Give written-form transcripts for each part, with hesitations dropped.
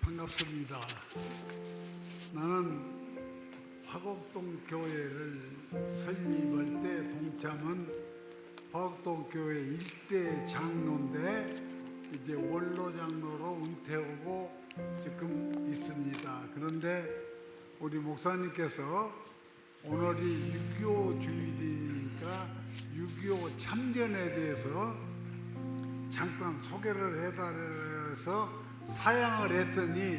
반갑습니다. 나는 화곡동 교회를 설립할 때 동참은 화곡동 교회 일대 장로인데 이제 원로 장로로 은퇴하고 지금 있습니다. 그런데 우리 목사님께서 오늘이 6.25 주일이니까 6.25 참전에 대해서 잠깐 소개를 해달라서 사양을 했더니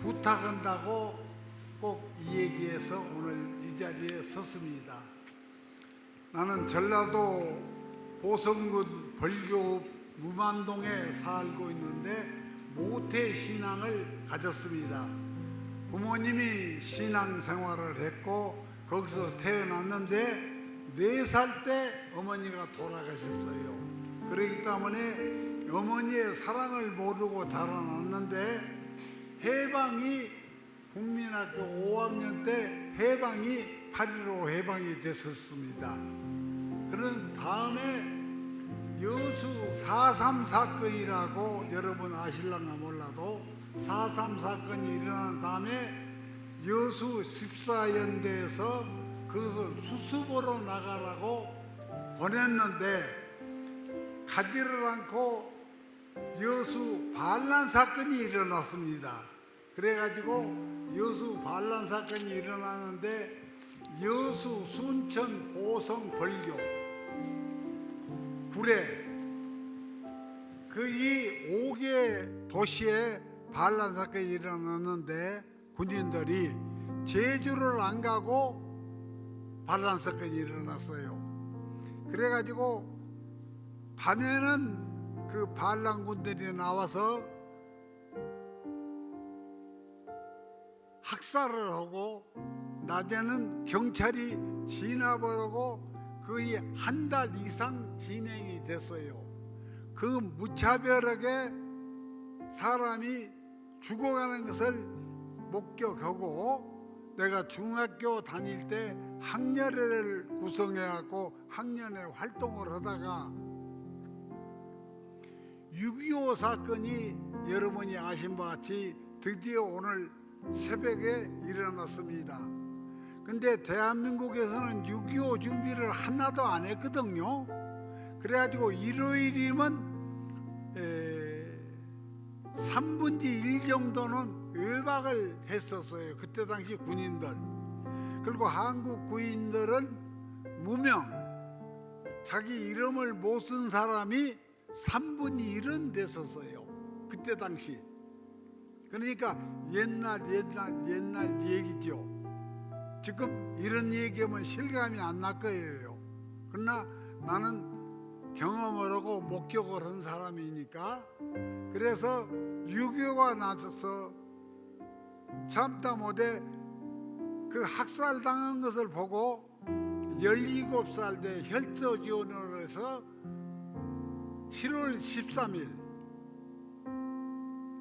부탁한다고 꼭 이 얘기해서 오늘 이 자리에 섰습니다. 나는 전라도 보성군 벌교 무만동에 살고 있는데 모태 신앙을 가졌습니다. 부모님이 신앙 생활을 했고 거기서 태어났는데 4살 때 어머니가 돌아가셨어요. 그렇기 때문에 어머니의 사랑을 모르고 자라났는데 해방이 국민학교 5학년 때 해방이 8.15 해방이 됐었습니다. 그런 다음에 여수 4.3 사건이라고 여러분 아실랑가 몰라도 4.3 사건이 일어난 다음에 여수 14연대에서 그것을 수습으로 나가라고 보냈는데 가지를 않고 여수 반란 사건이 일어났습니다. 그래가지고 여수 반란 사건이 일어나는데 여수, 순천, 보성, 벌교, 구례 그 이 5개 도시에 반란 사건이 일어났는데 군인들이 제주를 안 가고 반란 사건이 일어났어요. 그래가지고 밤에는 그 반란군들이 나와서 학살을 하고 낮에는 경찰이 진압하고 거의 한 달 이상 진행이 됐어요. 그 무차별하게 사람이 죽어가는 것을 목격하고 내가 중학교 다닐 때 학년회를 구성해갖고 학년회 활동을 하다가 6.25 사건이 여러분이 아신 바와 같이 드디어 오늘 새벽에 일어났습니다. 근데 대한민국에서는 6.25 준비를 하나도 안 했거든요. 그래가지고 일요일이면 3분의 1 정도는 외박을 했었어요. 그때 당시 군인들. 그리고 한국 군인들은 무명, 자기 이름을 못 쓴 사람이 3분의 1은 됐었어요. 그때 당시. 그러니까 옛날 얘기죠. 지금 이런 얘기하면 실감이 안 날 거예요. 그러나 나는 경험을 하고 목격을 한 사람이니까 그래서 6.25가 나서서 참다 못해 그 학살당한 것을 보고 17살 때 혈서지원을 해서 7월 13일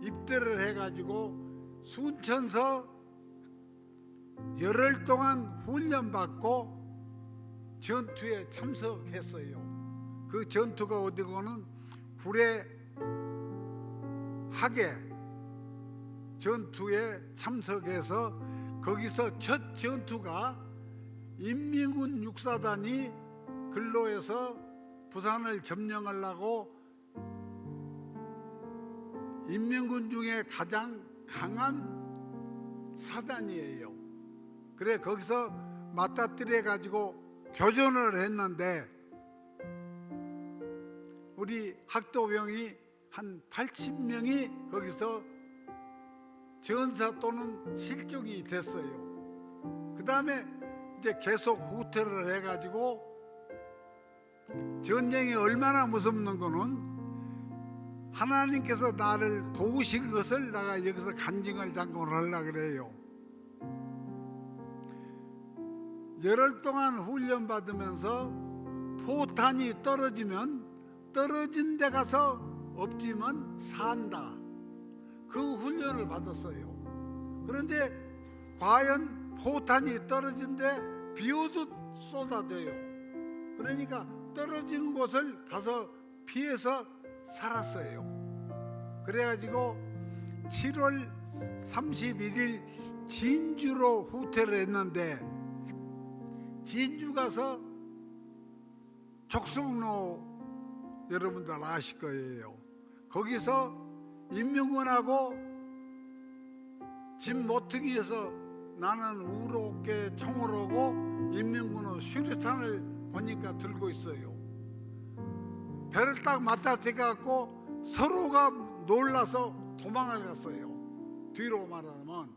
입대를 해가지고 순천서 열흘 동안 훈련받고 전투에 참석했어요. 그 전투가 어디고는 구례 하계 전투에 참석해서 거기서 첫 전투가 인민군 육사단이 근로해서 부산을 점령하려고 인민군 중에 가장 강한 사단이에요. 그래 거기서 맞닥뜨려 가지고 교전을 했는데 우리 학도병이 한 80명이 거기서 전사 또는 실종이 됐어요. 그 다음에 이제 계속 후퇴를 해가지고 전쟁이 얼마나 무섭는 거는 하나님께서 나를 도우신 것을 내가 여기서 간증을 잠깐 하려고 그래요. 열흘 동안 훈련 받으면서 포탄이 떨어지면 떨어진 데 가서 엎지면 산다. 그 훈련을 받았어요. 그런데 과연 포탄이 떨어진데 비오듯 쏟아져요. 그러니까 떨어진 곳을 가서 피해서 살았어요. 그래가지고 7월 31일 진주로 후퇴를 했는데, 진주 가서 족성로 여러분들 아실 거예요. 거기서 임명근하고 짐 모퉁이에서 나는 우로게 총을 오고 임명근은 수류탄을 보니까 들고 있어요. 배를 딱 맞다 대갖고 서로가 놀라서 도망을 갔어요. 뒤로 말하면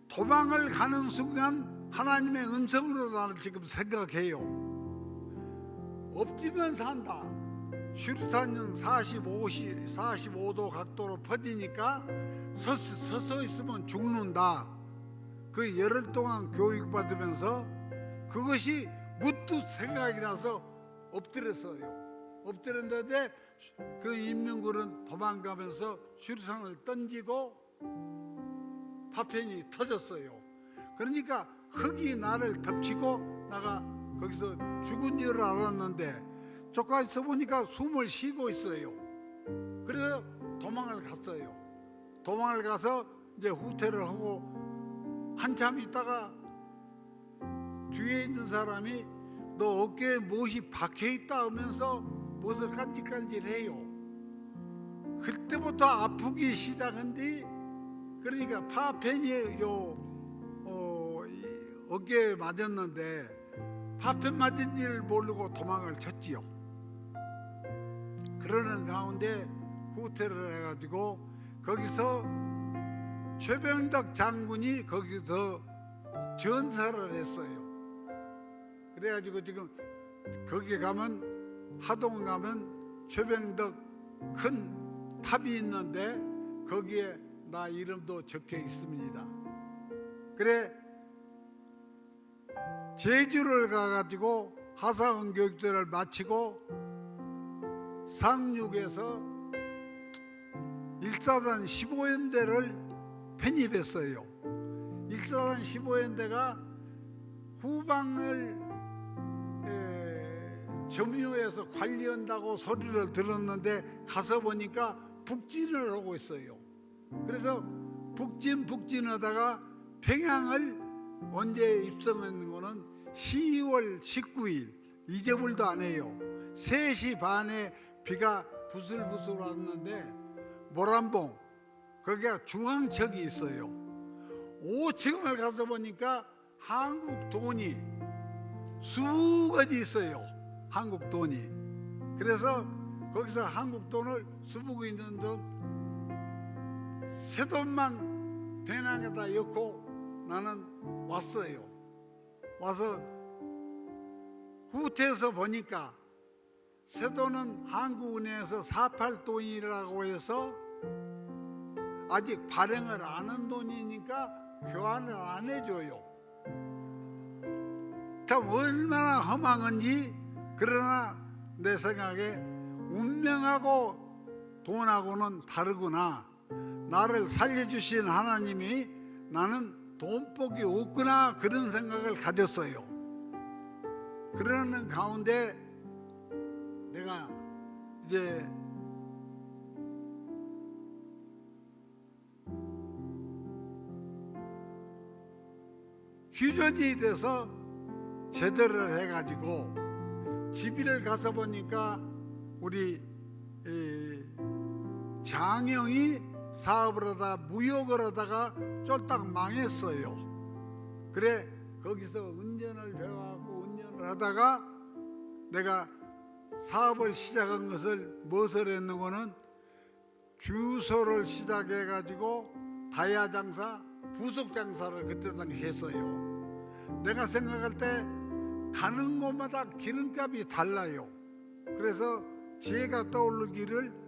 도망을 가는 순간 하나님의 음성으로 나를 지금 생각해요. 엎지면 산다. 수류탄은 45도 각도로 퍼지니까 서서 있으면 죽는다. 그 열흘 동안 교육받으면서 그것이 문득 생각이 나서 엎드렸어요. 엎드렸는데 그 임명군은 도망가면서 수류탄을 던지고 파편이 터졌어요. 그러니까 흙이 나를 덮치고 나가 거기서 죽은 줄 알았는데 저까지 보니까 숨을 쉬고 있어요. 그래서 도망을 갔어요. 도망을 가서 이제 후퇴를 하고 한참 있다가 뒤에 있는 사람이 너 어깨에 무엇이 박혀있다 하면서 무엇을 깐질깐질해요. 그때부터 아프기 시작한뒤, 그러니까 파편이 어깨에 맞았는데 파편 맞은 줄 모르고 도망을 쳤지요. 그러는 가운데 후퇴를 해가지고 거기서 최병덕 장군이 거기서 전사를 했어요. 그래가지고 지금 거기 가면 하동 가면 최병덕 큰 탑이 있는데 거기에 나 이름도 적혀 있습니다. 그래 제주를 가가지고 하사원 교육대를 마치고 상륙에서 1사단 15연대를 편입했어요. 1사단 15연대가 후방을 점유해서 관리한다고 소리를 들었는데 가서 보니까 북진을 하고 있어요. 그래서 북진하다가 평양을 언제 입성한 거는 12월 19일, 잊어볼도 안 해요. 3시 반에 비가 부슬부슬 왔는데 모란봉, 거기가 중앙척이 있어요. 5층을 가서 보니까 한국 돈이 수거지 있어요. 한국 돈이. 그래서 거기서 한국 돈을 수부고 있는 돈 새 돈만 배낭에다 엮고 나는 왔어요. 와서 후퇴해서 보니까 새 돈은 한국은행에서 48돈이라고 해서 아직 발행을 안 한 돈이니까 교환을 안 해줘요. 참 얼마나 허망한지. 그러나 내 생각에 운명하고 돈하고는 다르구나. 나를 살려주신 하나님이 나는 돈복이 없구나, 그런 생각을 가졌어요. 그러는 가운데 내가 이제 휴전이 돼서 제대를 해가지고 집일을 가서 보니까 우리 장영이 사업을 하다가 무역을 하다가 쫄딱 망했어요. 그래 거기서 운전을 배워갖고 운전을 하다가 내가 사업을 시작한 것을 무엇을 했는고는 주소를 시작해가지고 다이아 장사, 부속 장사를 그때 당시 했어요. 내가 생각할 때 가는 곳마다 기름값이 달라요. 그래서 지혜가 떠오르기를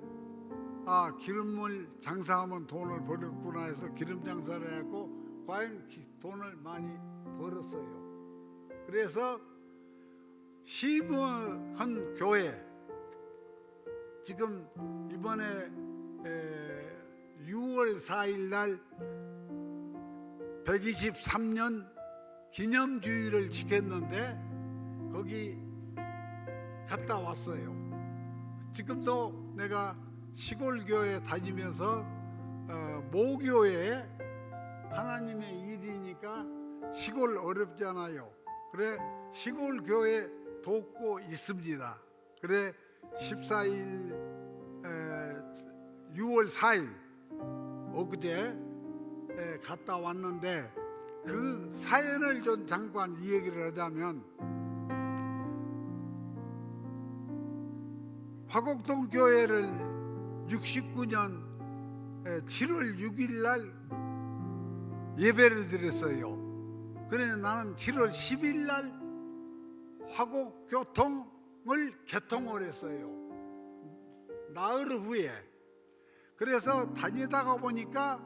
기름을 장사하면 돈을 벌었구나 해서 기름 장사를 해갖고 과연 돈을 많이 벌었어요. 그래서 시무한 교회 지금 이번에 6월 4일 날 123년 기념주일을 지켰는데 거기 갔다 왔어요. 지금도 내가 시골 교회 다니면서 모교회 하나님의 일이니까 시골 어렵잖아요. 그래 시골 교회 돕고 있습니다. 그래 14일 6월 4일 엊그제 갔다 왔는데 그 사연을 좀 잠깐 이 얘기를 하자면, 화곡동 교회를 69년 7월 6일 날 예배를 드렸어요. 그래서 나는 7월 10일 날 화곡교통을 개통을 했어요. 나흘 후에. 그래서 다니다가 보니까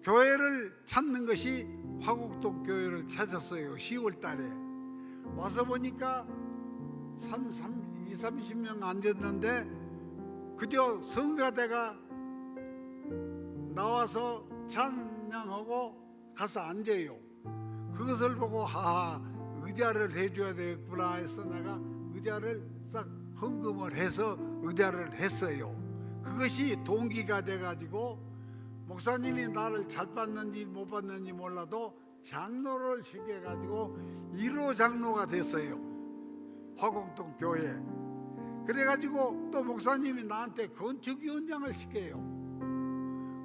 교회를 찾는 것이 화곡동 교회를 찾았어요. 10월 달에 와서 보니까 30명 앉았는데 그저 성가대가 나와서 찬양하고 가서 앉아요. 그것을 보고 의자를 해줘야 되겠구나 해서 내가 의자를 싹 헌금을 해서 의자를 했어요. 그것이 동기가 돼가지고 목사님이 나를 잘 봤는지 못 봤는지 몰라도 장로를 시켜가지고 1호 장로가 됐어요. 화곡동 교회. 그래가지고 또 목사님이 나한테 건축위원장을 시켜요.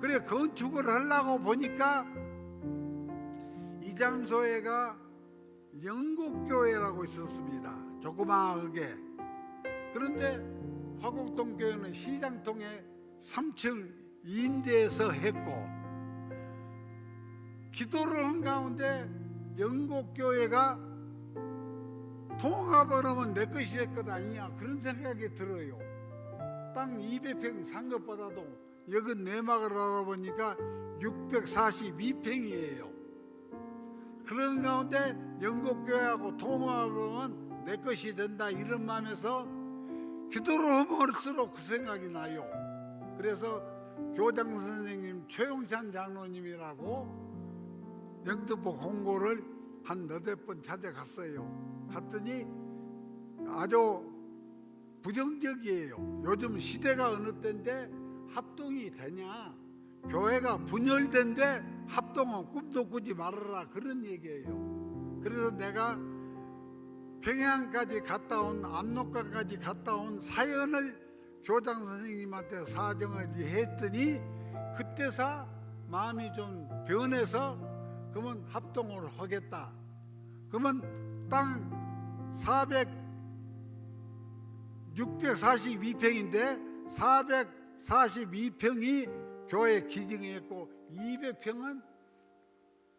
그래 건축을 하려고 보니까 이 장소에가 영곡교회라고 있었습니다. 조그마하게. 그런데 화곡동 교회는 시장통에 3층 임대해서 했고, 기도를 한 가운데 영곡교회가 통합을 하면 내 것이 될 것 아니냐 그런 생각이 들어요. 땅 200평 산 것보다도 여기 내막을 알아보니까 642평이에요. 그런 가운데 영곡교회하고 통합하면 내 것이 된다 이런 마음에서 기도를 하면 할수록 그 생각이 나요. 그래서 교장 선생님 최용찬 장로님이라고 영등포 공고를 한 너댓 번 찾아갔어요. 갔더니 아주 부정적이에요. 요즘 시대가 어느 때인데 합동이 되냐, 교회가 분열된데 합동은 꿈도 꾸지 말아라 그런 얘기예요. 그래서 내가 평양까지 갔다 온, 압록강까지 갔다 온 사연을 교장 선생님한테 사정을 했더니 그때서 마음이 좀 변해서 그러면 합동을 하겠다. 그러면 땅 642평인데 442평이 교회 기증했고 200평은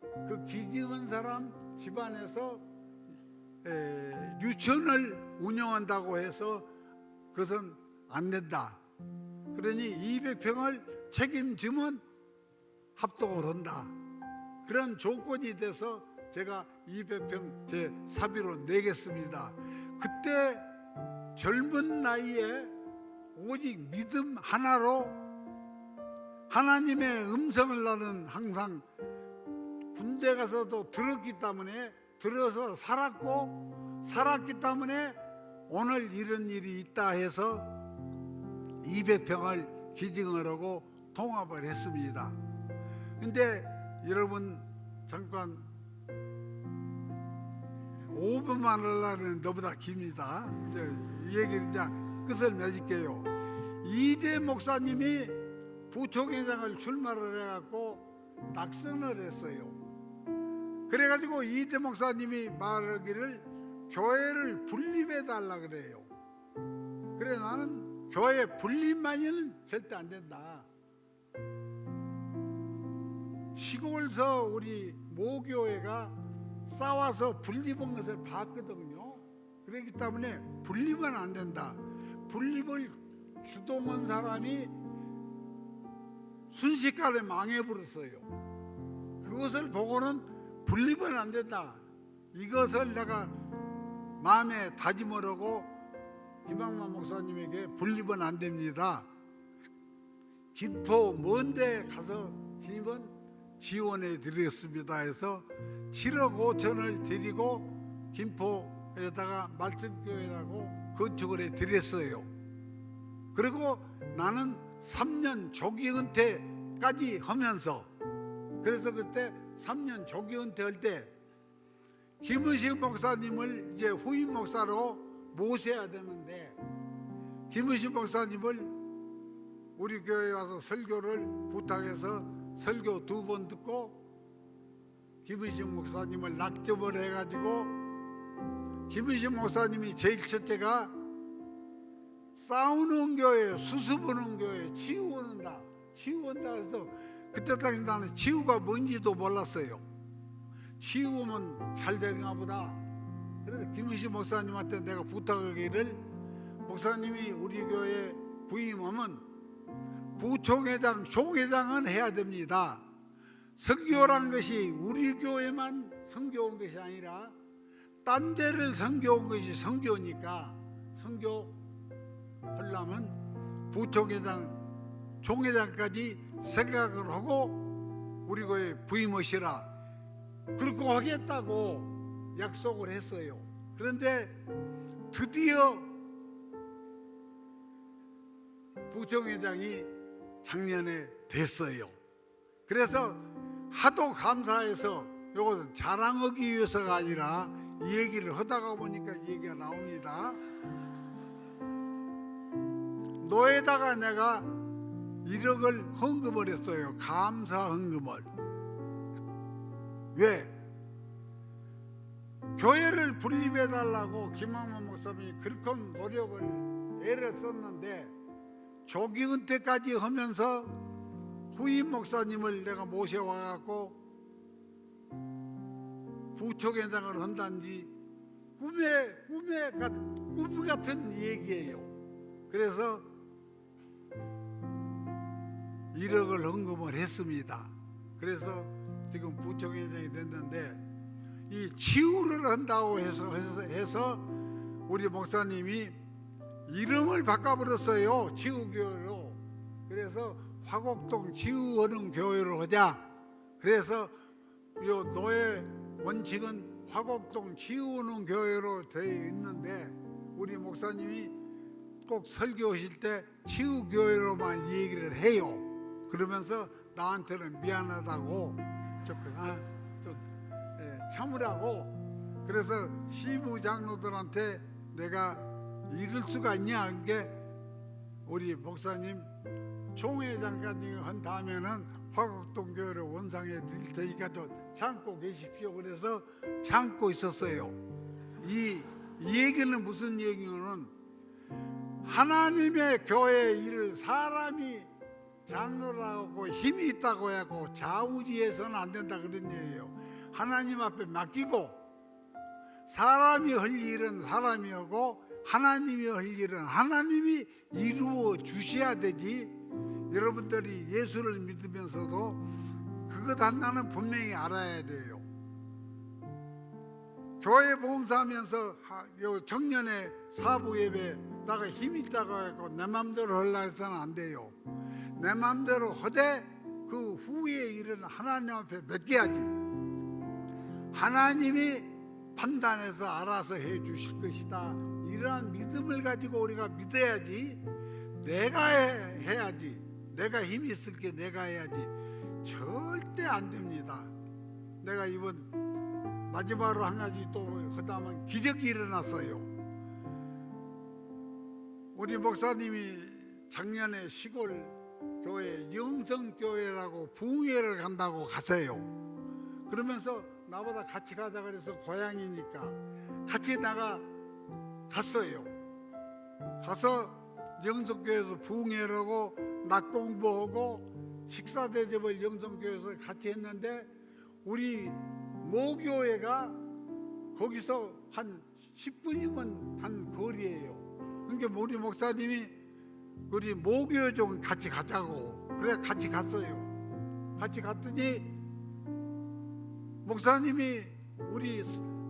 그 기증한 사람 집안에서 유치원을 운영한다고 해서 그것은 안 된다. 그러니 200평을 책임지면 합동을 한다. 그런 조건이 돼서 제가 200평 제 사비로 내겠습니다. 그때 젊은 나이에 오직 믿음 하나로 하나님의 음성을 나는 항상 군대 가서도 들었기 때문에 들어서 살았기 때문에 오늘 이런 일이 있다 해서 200평을 기증을 하고 통합을 했습니다. 근데 여러분 잠깐 5분만 하려면 너보다 깁니다. 이 얘기를 이제 끝을 맺을게요. 이대 목사님이 부총회장을 출마를 해갖고 낙선을 했어요. 그래가지고 이대 목사님이 말하기를 교회를 분립해 달라 그래요. 그래 나는 교회 분립만은 절대 안 된다. 시골서 우리 모교회가 싸워서 분립한 것을 봤거든요. 그렇기 때문에 분립은 안 된다. 분립을 주동한 사람이 순식간에 망해버렸어요. 그것을 보고는 분립은 안 된다. 이것을 내가 마음에 다짐을 하고 김학만 목사님에게 분립은 안 됩니다. 김포 먼데 가서 지원해 드렸습니다 해서 7억 5천을 드리고 김포에다가 말씀교회라고 건축을 해 드렸어요. 그리고 나는 3년 조기 은퇴까지 하면서, 그래서 그때 3년 조기 은퇴할 때 김의식 목사님을 이제 후임 목사로 모셔야 되는데, 김의식 목사님을 우리 교회에 와서 설교를 부탁해서 설교 2번 듣고 김의식 목사님을 낙점을 해가지고, 김의식 목사님이 제일 첫째가 싸우는 교회, 수습하는 교회, 치유한다 해서, 그때 당시 나는 치유가 뭔지도 몰랐어요. 치유하면 잘 되나 보다. 그래서 김의식 목사님한테 내가 부탁하기를, 목사님이 우리 교회 부임하면 부총회장, 총회장은 해야 됩니다. 선교란 것이 우리 교회만 선교한 것이 아니라 딴 데를 선교한 것이 선교니까, 선교하려면 부총회장, 총회장까지 생각을 하고 우리 교회에 부임하시라, 그렇게 하겠다고 약속을 했어요. 그런데 드디어 부총회장이 작년에 됐어요. 그래서 하도 감사해서, 이것은 자랑하기 위해서가 아니라 이 얘기를 하다가 보니까 이 얘기가 나옵니다. 노에다가 내가 1억을 헌금을 했어요. 감사 헌금을. 왜? 교회를 분립해달라고 김학만 목사님이 그렇게 노력을, 애를 썼는데, 조기 은퇴까지 하면서 후임 목사님을 내가 모셔와갖고 부총회장을 한다는지 꿈 같은 얘기예요. 그래서 1억을 헌금을 했습니다. 그래서 지금 부총회장이 됐는데, 이 치유를 한다고 해서 우리 목사님이 이름을 바꿔버렸어요. 치유교회로. 그래서 화곡동 치유하는 교회로 하자. 그래서 요 노예 원칙은 화곡동 치유하는 교회로 되어 있는데, 우리 목사님이 꼭 설교하실 때 치유교회로만 얘기를 해요. 그러면서 나한테는 미안하다고 좀 참으라고. 그래서 시부 장로들한테 내가 이럴 수가 있냐, 그게 우리 목사님 총회장까지 한 다음에는 화곡동 교회를 원상해 드릴 테니까 좀 참고 계십시오. 그래서 참고 있었어요. 이 얘기는 무슨 얘기냐면, 하나님의 교회 일을 사람이 장로라고 힘이 있다고 하고 좌우지해서는 안 된다, 그런 얘기예요. 하나님 앞에 맡기고, 사람이 할 일은 사람이 하고 하나님이 할 일은 하나님이 이루어 주셔야 되지. 여러분들이 예수를 믿으면서도 그것 하나는 분명히 알아야 돼요. 교회 봉사하면서 정년에 사부 예배 나가 힘이 있다고 해서 내 맘대로 하려고 해서는 안 돼요. 내 맘대로 하되 그 후의 일은 하나님 앞에 맡겨야지. 하나님이 판단해서 알아서 해 주실 것이다. 이러한 믿음을 가지고 우리가 믿어야지. 내가 해야지. 내가 힘이 있을게 내가 해야지. 절대 안 됩니다. 내가 이번 마지막으로 한 가지 또 하다면 기적이 일어났어요. 우리 목사님이 작년에 시골 교회 영성교회라고 부흥회를 간다고 갔어요. 그러면서 나보다 같이 가자 그래서 고향이니까 같이 갔어요. 가서 영성교회에서 부흥회라고 낮 공부하고 식사 대접을 영성교회에서 같이 했는데, 우리 모교회가 거기서 한 10분이면 한 거리예요. 그러니까 우리 목사님이 우리 모교회 좀 같이 가자고 그래 같이 갔어요. 같이 갔더니 목사님이 우리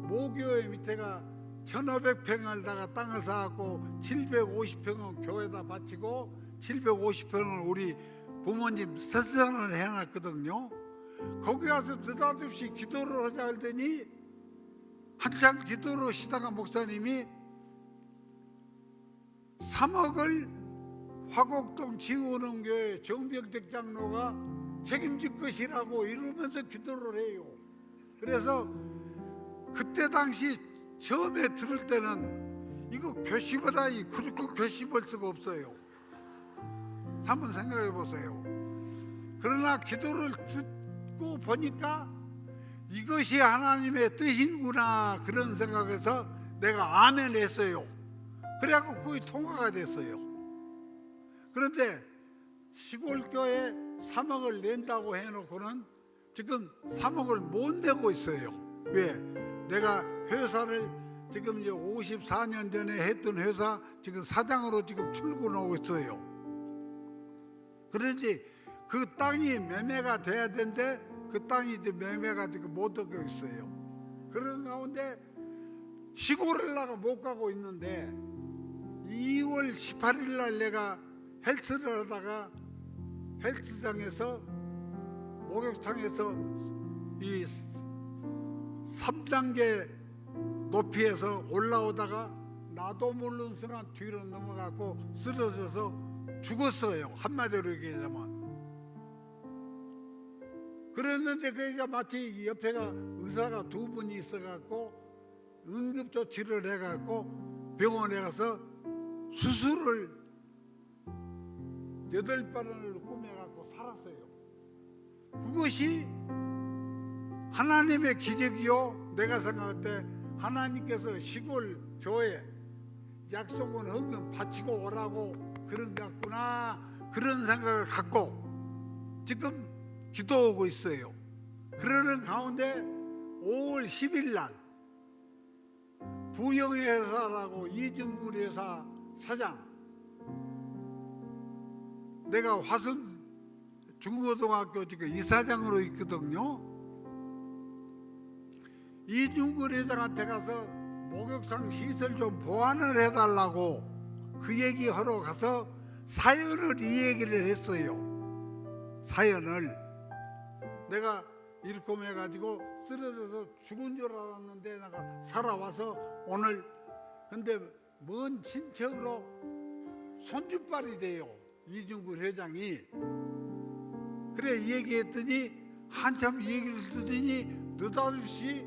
모교회 밑에가 1500평을 땅을 사갖고 750평은 교회에다 바치고 750평은 우리 부모님 세상을 해놨거든요. 거기 가서 느닷없이 기도를 하자 했더니 한참 기도를 하시다가 목사님이 3억을 화곡동 지우는 교회 정병택 장로가 책임질 것이라고 이러면서 기도를 해요. 그래서 그때 당시 처음에 들을 때는 이거 괘씸하다, 그렇게 괘씸할 수가 없어요. 한번 생각해 보세요. 그러나 기도를 듣고 보니까 이것이 하나님의 뜻인구나, 그런 생각에서 내가 아멘 했어요. 그래갖고 거의 통과가 됐어요. 그런데 시골교회 3억을 낸다고 해놓고는 지금 3억을 못 내고 있어요. 왜? 내가 회사를 지금 이제 54년 전에 했던 회사 지금 사장으로 지금 출근하고 있어요. 그런데 그 땅이 매매가 돼야 되는데 그 땅이 이제 매매가 지금 못 되고 있어요. 그런 가운데 시골을 나가 못 가고 있는데 2월 18일 날 내가 헬스를 하다가 헬스장에서 목욕탕에서 이 3단계 높이에서 올라오다가 나도 모르는 순간 뒤로 넘어가고 쓰러져서 죽었어요. 한마디로 얘기하자면. 그랬는데 그러니까 마치 옆에가 의사가 두 분이 있어갖고 응급조치를 해갖고 병원에 가서 수술을 8번을 꾸며갖고 살았어요. 그것이 하나님의 기적이요. 내가 생각할 때 하나님께서 시골 교회 약속은 헌금 바치고 오라고 그런 것 같구나, 그런 생각을 갖고 지금 기도하고 있어요. 그러는 가운데 5월 10일 날 부영회사라고 이중구 회사 사장, 내가 화순 중고등학교 지금 이사장으로 있거든요. 이중구 회장한테 가서 목욕탕 시설 좀 보완을 해달라고 그 얘기 하러 가서 사연을 이 얘기를 했어요. 사연을 내가 이렇게 해가지고 쓰러져서 죽은 줄 알았는데 내가 살아와서 오늘 근데 먼 친척으로 손주빨이 돼요. 이중구 회장이. 그래 이 얘기했더니 한참 얘기를 듣더니 느닷없이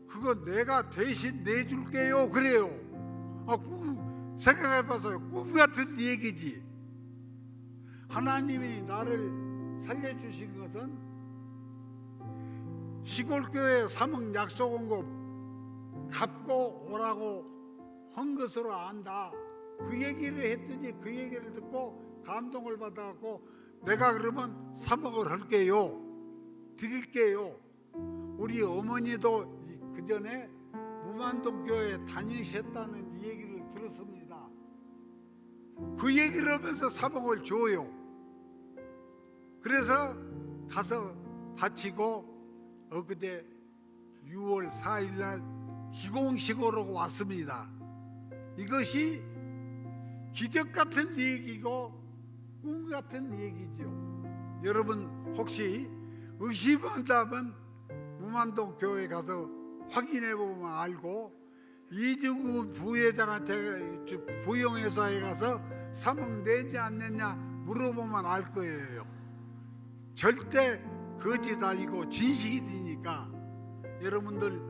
그거 내가 대신 내줄게요 그래요. 생각해봐서요. 꿈 같은 얘기지. 하나님이 나를 살려주신 것은 시골교회 3억 약속 온 거 갚고 오라고 한 것으로 안다. 그 얘기를 했더니 그 얘기를 듣고 감동을 받아갖고 내가 그러면 3억을 할게요. 드릴게요. 우리 어머니도 그 전에 무만동 교회에 다니셨다는 얘기를 들었습니다. 그 얘기를 하면서 3억을 줘요. 그래서 가서 바치고 엊그제 6월 4일 날 기공식으로 왔습니다. 이것이 기적 같은 얘기고 꿈 같은 얘기죠. 여러분 혹시 의심한다면 무만동 교회 가서 확인해 보면 알고, 이중구 부회장한테 부영회사에 가서 3억 내지 않느냐 물어보면 알 거예요. 절대 거짓 아니고 진실이니까. 여러분들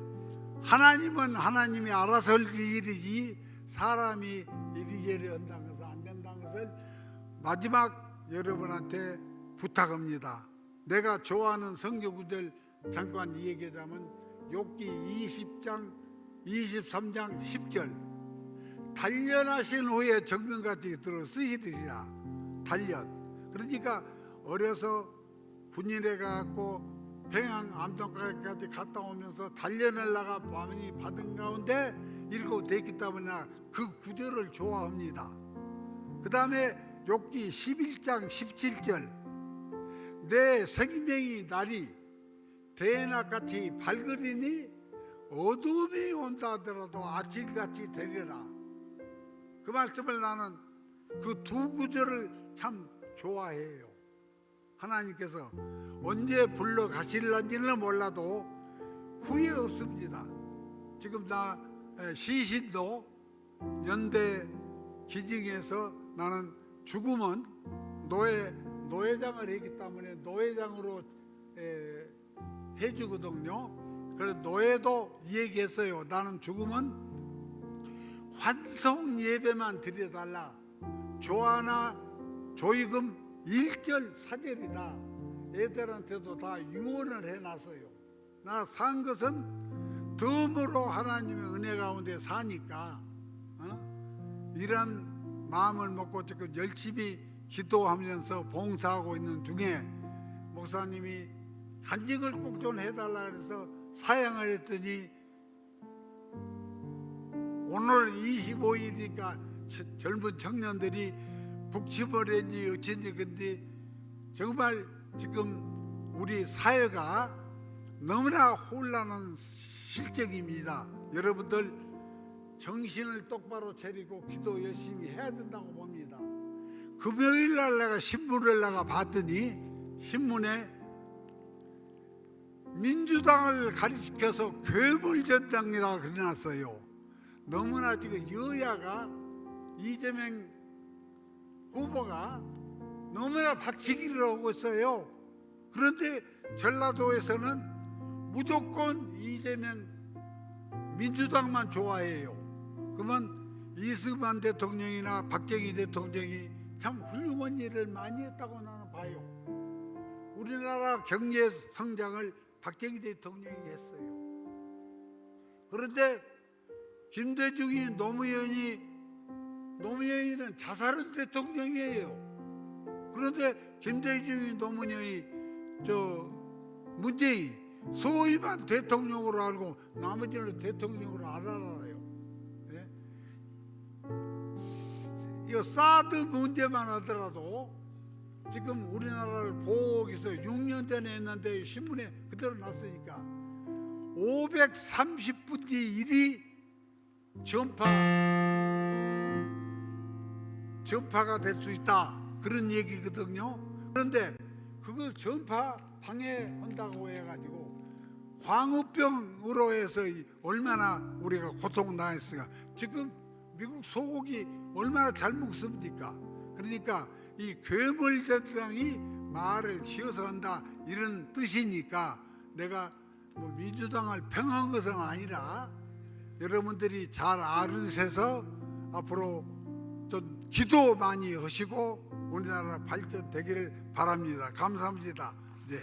하나님은 하나님이 알아서 할 일이지 사람이 이리저리 한다는 것은 안 된다는 것을 마지막 여러분한테 부탁합니다. 내가 좋아하는 성경 구절 잠깐 얘기하자면 욥기 23장 10절 단련하신 후에 정금같이 들어 쓰시리라. 단련. 그러니까 어려서 군인에 가고 평양 암동까지 갔다 오면서 단련을 나가 많이 받은 가운데 이렇게 됐기 때문에 그 구절을 좋아합니다. 그 다음에 욥기 11장 17절 내 생명이 날이 대낮같이 밝으리니 어둠이 온다 하더라도 아침같이 되리라. 그 말씀을 나는 그 두 구절을 참 좋아해요. 하나님께서 언제 불러 가실런지는 몰라도 후회 없습니다. 지금 나 시신도 연대 기증해서 나는 죽으면 노회장을 했기 때문에 노회장으로 해주거든요. 그래서 노회도 얘기했어요. 나는 죽으면 환송 예배만 드려달라. 조화나 조의금 1절 4절이다. 애들한테도 다 유언을 해놨어요. 나 산 것은 덤으로 하나님의 은혜 가운데 사니까 이런 마음을 먹고 지금 열심히 기도하면서 봉사하고 있는 중에 목사님이 간직을 꼭 좀 해달라 그래서 사양을 했더니 오늘 25일이니까 젊은 청년들이 북치버렸니 어쩐지. 근데 정말 지금 우리 사회가 너무나 혼란한 실정입니다. 여러분들 정신을 똑바로 차리고 기도 열심히 해야 된다고 봅니다. 금요일 날 내가 신문을 봤더니 신문에 민주당을 가리켜서 괴물전당이라고 그려놨어요. 너무나 지금 여야가 이재명 후보가 너무나 박치기를 하고 있어요. 그런데 전라도에서는 무조건 이재명 민주당만 좋아해요. 그러면 이승만 대통령이나 박정희 대통령이 참 훌륭한 일을 많이 했다고 나는 봐요. 우리나라 경제 성장을 박정희 대통령이 했어요. 그런데 김대중이 노무현이는 자살한 대통령이에요. 그런데 김대중이 노무현이 문재인 소위만 대통령으로 알고 나머지는 대통령으로 안 알아요. 네? 이 사드 문제만 하더라도 지금 우리나라를 보호해서 6년 전에 했는데 신문에 그대로 났으니까 530분의 1이 전파가 될 수 있다 그런 얘기거든요. 그런데 그걸 전파 방해한다고 해가지고 광우병으로 해서 얼마나 우리가 고통당했을까. 지금 미국 소고기 얼마나 잘 먹습니까? 그러니까 이 괴물전당이 말을 지어서 한다 이런 뜻이니까 내가 민주당을 평한 것은 아니라 여러분들이 잘 알으셔서 앞으로 좀 기도 많이 하시고 우리나라 발전되기를 바랍니다. 감사합니다. 네.